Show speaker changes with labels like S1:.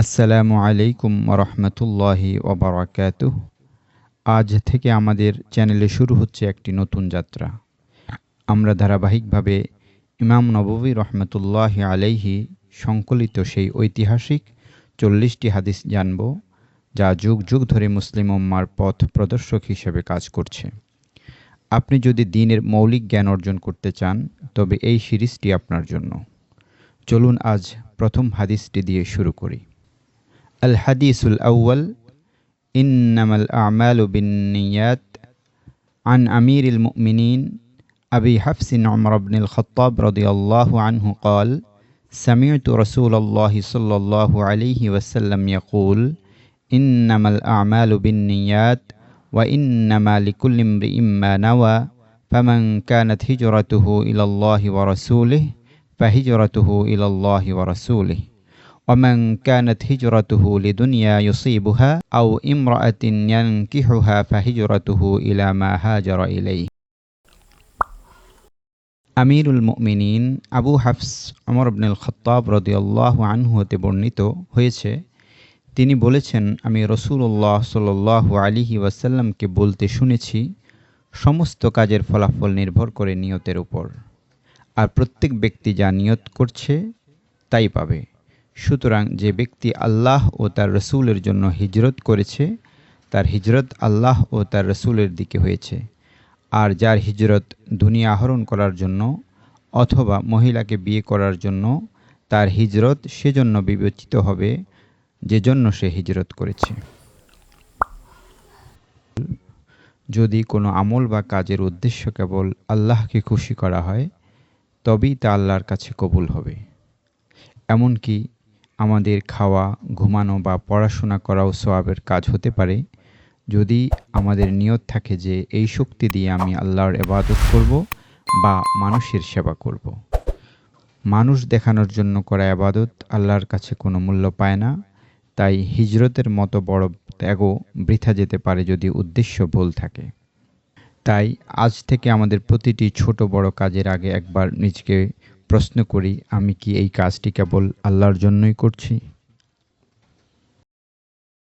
S1: আসসালামু আলাইকুম ওরহমতুল্লাহি ওবরাকাতুহ। আজ থেকে আমাদের চ্যানেলে শুরু হচ্ছে একটি নতুন যাত্রা। আমরা ধারাবাহিকভাবে ইমাম নববী রহমতুল্লাহি আলাইহি সংকলিত সেই ঐতিহাসিক 40টি হাদিস জানব, যা যুগ যুগ ধরে মুসলিম উম্মার পথ প্রদর্শক হিসেবে কাজ করছে। আপনি যদি দ্বীনের মৌলিক জ্ঞান অর্জন করতে চান, তবে এই সিরিজটি আপনার জন্য। চলুন আজ প্রথম হাদিসটি দিয়ে শুরু করি। الحديث الأول: إنما الأعمال بالنيات. عن أمير المؤمنين أبي حفص عمر بن الخطاب رضي الله عنه قال: سمعت رسول الله صلى الله عليه وسلم يقول: إنما الأعمال بالنيات وإنما لكل امرئ ما نوى، فمن كانت هجرته إلى الله ورسوله فهجرته إلى الله ورسوله، ومن كانت هجرته لدنيا يصيبها أو امرأة ينكحها فهجرته إلى ما هاجر إليه। আমিরুল মুমিনিন আবু হাফস ওমর ইবনুল খাত্তাব রাদিয়াল্লাহু আনহু হতে বর্ণিত হয়েছে, তিনি বলেছেন, আমি রাসূলুল্লাহ সাল্লাল্লাহু আলাইহি ওয়াসাল্লামকে বলতে শুনেছি, সমস্ত কাজের ফলাফল নির্ভর করে নিয়তের উপর, আর প্রত্যেক ব্যক্তি যা নিয়ত করছে তাই পাবে। সুতরাং যে ব্যক্তি আল্লাহ ও তার রসুলের জন্য হিজরত করেছে, তার হিজরত আল্লাহ ও তার রসুলের দিকে হয়েছে। আর যার হিজরত দুনিয়া আহরণ করার জন্য অথবা মহিলাকে বিয়ে করার জন্য, তার হিজরত সেজন্য বিবেচিত হবে যে জন্য সে হিজরত করেছে। যদি কোনো আমল বা কাজের উদ্দেশ্য কেবল আল্লাহকে খুশি করা হয়, তবেই তা আল্লাহর কাছে কবুল হবে। এমনকি আমাদের খাওয়া, ঘুমানো বা পড়াশোনা করাও সওয়াবের কাজ হতে পারে, যদি আমাদের নিয়ত থাকে যে এই শক্তি দিয়ে আমি আল্লাহর ইবাদত করব বা মানুষের সেবা করব। মানুষ দেখানোর জন্য করা ইবাদত আল্লাহর কাছে কোনো মূল্য পায় না, তাই হিজরতের মতো বড় ত্যাগও বৃথা যেতে পারে যদি উদ্দেশ্য ভুল থাকে। তাই আজ থেকে আমাদের প্রতিটি ছোট বড় কাজের আগে একবার নিজেকে প্রশ্ন করি, আমি কি এই কাজটি কেবল আল্লাহর জন্যই করছি?